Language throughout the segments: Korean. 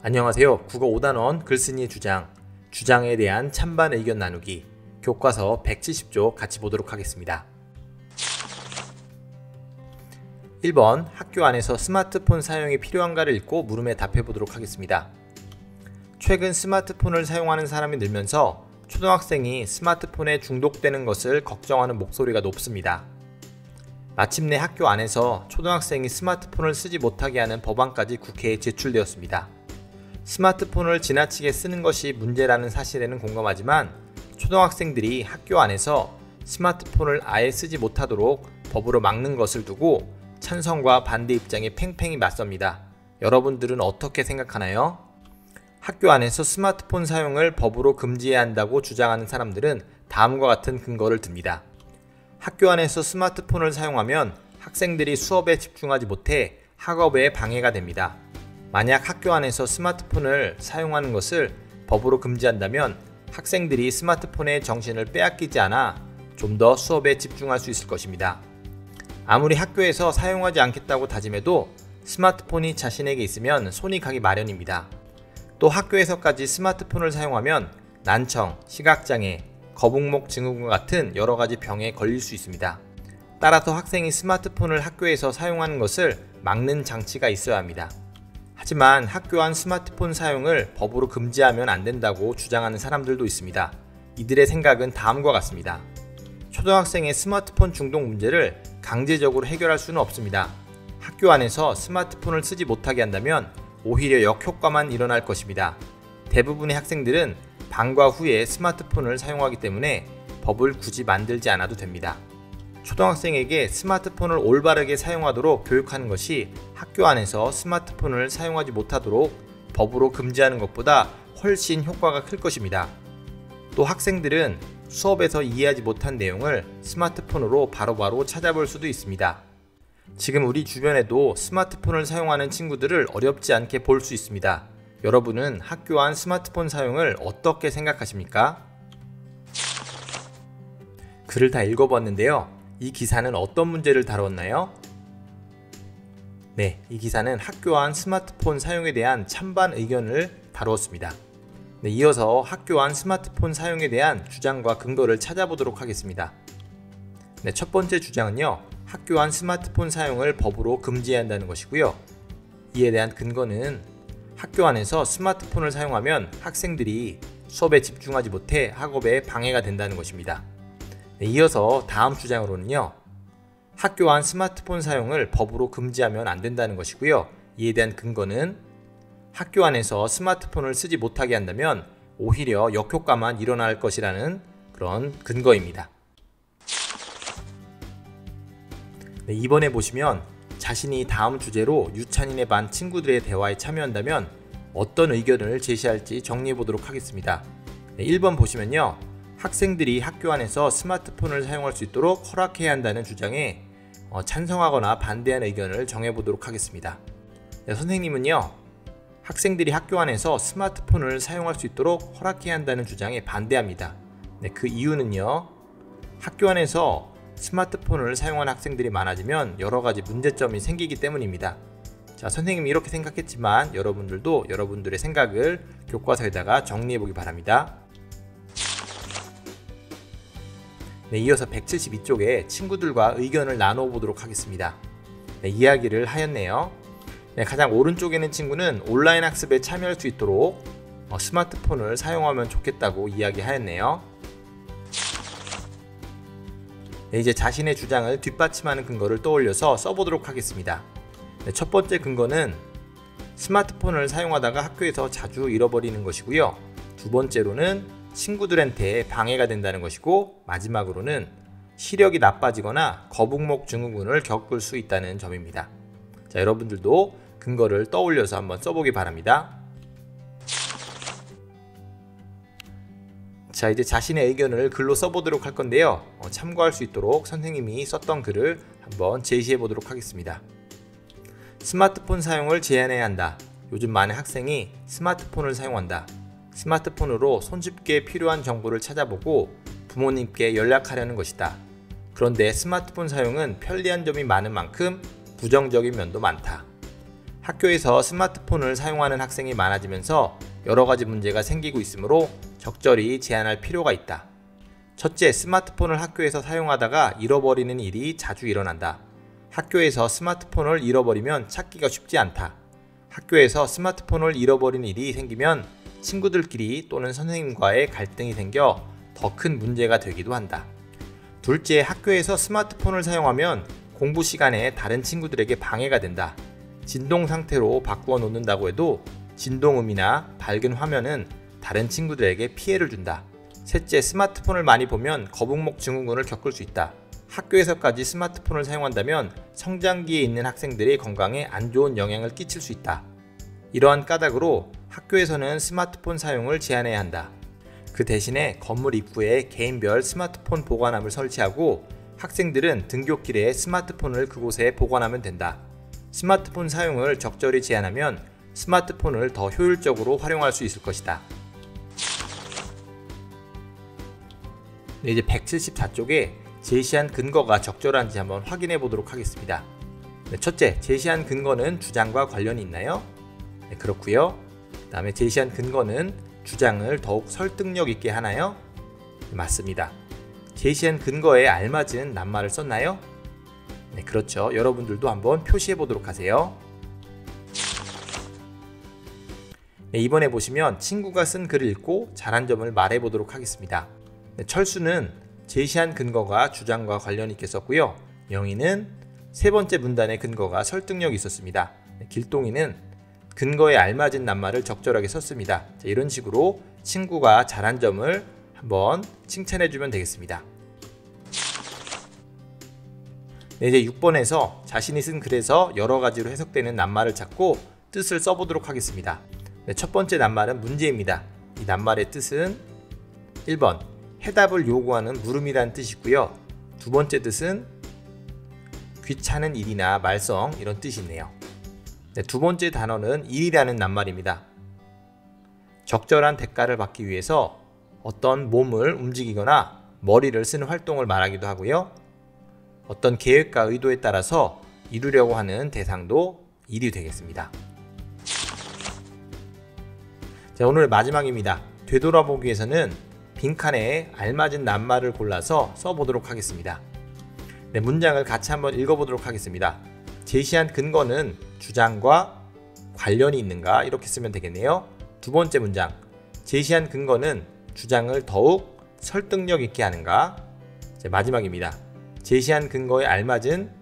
안녕하세요. 국어 5단원 글쓴이의 주장에 대한 찬반 의견 나누기 교과서 170조 같이 보도록 하겠습니다. 1번 학교 안에서 스마트폰 사용이 필요한가를 읽고 물음에 답해 보도록 하겠습니다. 최근 스마트폰을 사용하는 사람이 늘면서 초등학생이 스마트폰에 중독되는 것을 걱정하는 목소리가 높습니다. 마침내 학교 안에서 초등학생이 스마트폰을 쓰지 못하게 하는 법안까지 국회에 제출되었습니다. 스마트폰을 지나치게 쓰는 것이 문제라는 사실에는 공감하지만 초등학생들이 학교 안에서 스마트폰을 아예 쓰지 못하도록 법으로 막는 것을 두고 찬성과 반대 입장에 팽팽히 맞섭니다. 여러분들은 어떻게 생각하나요? 학교 안에서 스마트폰 사용을 법으로 금지해야 한다고 주장하는 사람들은 다음과 같은 근거를 듭니다. 학교 안에서 스마트폰을 사용하면 학생들이 수업에 집중하지 못해 학업에 방해가 됩니다. 만약 학교 안에서 스마트폰을 사용하는 것을 법으로 금지한다면 학생들이 스마트폰의 정신을 빼앗기지 않아 좀 더 수업에 집중할 수 있을 것입니다. 아무리 학교에서 사용하지 않겠다고 다짐해도 스마트폰이 자신에게 있으면 손이 가기 마련입니다. 또 학교에서까지 스마트폰을 사용하면 난청, 시각장애, 거북목 증후군과 같은 여러가지 병에 걸릴 수 있습니다. 따라서 학생이 스마트폰을 학교에서 사용하는 것을 막는 장치가 있어야 합니다. 하지만 학교 안 스마트폰 사용을 법으로 금지하면 안 된다고 주장하는 사람들도 있습니다. 이들의 생각은 다음과 같습니다. 초등학생의 스마트폰 중독 문제를 강제적으로 해결할 수는 없습니다. 학교 안에서 스마트폰을 쓰지 못하게 한다면 오히려 역효과만 일어날 것입니다. 대부분의 학생들은 방과 후에 스마트폰을 사용하기 때문에 법을 굳이 만들지 않아도 됩니다. 초등학생에게 스마트폰을 올바르게 사용하도록 교육하는 것이 학교 안에서 스마트폰을 사용하지 못하도록 법으로 금지하는 것보다 훨씬 효과가 클 것입니다. 또 학생들은 수업에서 이해하지 못한 내용을 스마트폰으로 바로바로 찾아볼 수도 있습니다. 지금 우리 주변에도 스마트폰을 사용하는 친구들을 어렵지 않게 볼 수 있습니다. 여러분은 학교 안 스마트폰 사용을 어떻게 생각하십니까? 글을 다 읽어봤는데요. 이 기사는 어떤 문제를 다루었나요? 네, 이 기사는 학교 안 스마트폰 사용에 대한 찬반 의견을 다루었습니다. 네, 이어서 학교 안 스마트폰 사용에 대한 주장과 근거를 찾아보도록 하겠습니다. 네, 첫 번째 주장은요. 학교 안 스마트폰 사용을 법으로 금지해야 한다는 것이고요. 이에 대한 근거는 학교 안에서 스마트폰을 사용하면 학생들이 수업에 집중하지 못해 학업에 방해가 된다는 것입니다. 네, 이어서 다음 주장으로는요. 학교 안 스마트폰 사용을 법으로 금지하면 안 된다는 것이고요. 이에 대한 근거는 학교 안에서 스마트폰을 쓰지 못하게 한다면 오히려 역효과만 일어날 것이라는 그런 근거입니다. 네, 이번에 보시면 자신이 다음 주제로 유찬인의 반 친구들의 대화에 참여한다면 어떤 의견을 제시할지 정리해 보도록 하겠습니다. 네, 1번 보시면요. 학생들이 학교 안에서 스마트폰을 사용할 수 있도록 허락해야 한다는 주장에 찬성하거나 반대하는 의견을 정해보도록 하겠습니다. 네, 선생님은요. 학생들이 학교 안에서 스마트폰을 사용할 수 있도록 허락해야 한다는 주장에 반대합니다. 네, 그 이유는요. 학교 안에서 스마트폰을 사용하는 학생들이 많아지면 여러가지 문제점이 생기기 때문입니다. 자, 선생님이 이렇게 생각했지만 여러분들도 여러분들의 생각을 교과서에다가 정리해보기 바랍니다. 네, 이어서 172쪽에 친구들과 의견을 나누어 보도록 하겠습니다. 네, 이야기를 하였네요. 네, 가장 오른쪽에 있는 친구는 온라인 학습에 참여할 수 있도록 스마트폰을 사용하면 좋겠다고 이야기하였네요. 네, 이제 자신의 주장을 뒷받침하는 근거를 떠올려서 써보도록 하겠습니다. 네, 첫 번째 근거는 스마트폰을 사용하다가 학교에서 자주 잃어버리는 것이고요. 두 번째로는 친구들한테 방해가 된다는 것이고 마지막으로는 시력이 나빠지거나 거북목 증후군을 겪을 수 있다는 점입니다. 자, 여러분들도 근거를 떠올려서 한번 써보기 바랍니다. 자, 이제 자신의 의견을 글로 써보도록 할 건데요. 참고할 수 있도록 선생님이 썼던 글을 한번 제시해 보도록 하겠습니다. 스마트폰 사용을 제한해야 한다. 요즘 많은 학생이 스마트폰을 사용한다. 스마트폰으로 손쉽게 필요한 정보를 찾아보고 부모님께 연락하려는 것이다. 그런데 스마트폰 사용은 편리한 점이 많은 만큼 부정적인 면도 많다. 학교에서 스마트폰을 사용하는 학생이 많아지면서 여러 가지 문제가 생기고 있으므로 적절히 제한할 필요가 있다. 첫째, 스마트폰을 학교에서 사용하다가 잃어버리는 일이 자주 일어난다. 학교에서 스마트폰을 잃어버리면 찾기가 쉽지 않다. 학교에서 스마트폰을 잃어버리는 일이 생기면 친구들끼리 또는 선생님과의 갈등이 생겨 더 큰 문제가 되기도 한다. 둘째, 학교에서 스마트폰을 사용하면 공부 시간에 다른 친구들에게 방해가 된다. 진동 상태로 바꾸어 놓는다고 해도 진동음이나 밝은 화면은 다른 친구들에게 피해를 준다. 셋째, 스마트폰을 많이 보면 거북목 증후군을 겪을 수 있다. 학교에서까지 스마트폰을 사용한다면 성장기에 있는 학생들의 건강에 안 좋은 영향을 끼칠 수 있다. 이러한 까닭으로 학교에서는 스마트폰 사용을 제한해야 한다. 그 대신에 건물 입구에 개인별 스마트폰 보관함을 설치하고 학생들은 등굣길에 스마트폰을 그곳에 보관하면 된다. 스마트폰 사용을 적절히 제한하면 스마트폰을 더 효율적으로 활용할 수 있을 것이다. 네, 이제 174쪽에 제시한 근거가 적절한지 한번 확인해 보도록 하겠습니다. 네, 첫째, 제시한 근거는 주장과 관련이 있나요? 네, 그렇고요. 그 다음에 제시한 근거는 주장을 더욱 설득력 있게 하나요? 네, 맞습니다. 제시한 근거에 알맞은 낱말을 썼나요? 네, 그렇죠. 여러분들도 한번 표시해 보도록 하세요. 네, 이번에 보시면 친구가 쓴 글을 읽고 잘한 점을 말해 보도록 하겠습니다. 네, 철수는 제시한 근거가 주장과 관련이 있게 썼고요. 영희는 세 번째 문단의 근거가 설득력이 있었습니다. 네, 길동이는 근거에 알맞은 낱말을 적절하게 썼습니다. 자, 이런 식으로 친구가 잘한 점을 한번 칭찬해 주면 되겠습니다. 네, 이제 6번에서 자신이 쓴 글에서 여러 가지로 해석되는 낱말을 찾고 뜻을 써보도록 하겠습니다. 네, 첫 번째 낱말은 문제입니다. 이 낱말의 뜻은 1번 해답을 요구하는 물음이라는 뜻이고요. 두 번째 뜻은 귀찮은 일이나 말썽 이런 뜻이 있네요. 네, 두 번째 단어는 일이라는 낱말입니다. 적절한 대가를 받기 위해서 어떤 몸을 움직이거나 머리를 쓰는 활동을 말하기도 하고요. 어떤 계획과 의도에 따라서 이루려고 하는 대상도 일이 되겠습니다. 자, 오늘 마지막입니다. 되돌아보기에서는 빈칸에 알맞은 낱말을 골라서 써보도록 하겠습니다. 네, 문장을 같이 한번 읽어보도록 하겠습니다. 제시한 근거는 주장과 관련이 있는가 이렇게 쓰면 되겠네요. 두 번째 문장, 제시한 근거는 주장을 더욱 설득력 있게 하는가. 자, 마지막입니다. 제시한 근거에 알맞은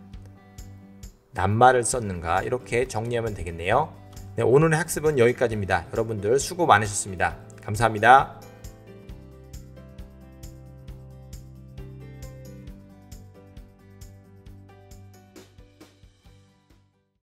낱말을 썼는가 이렇게 정리하면 되겠네요. 네, 오늘의 학습은 여기까지입니다. 여러분들 수고 많으셨습니다. 감사합니다.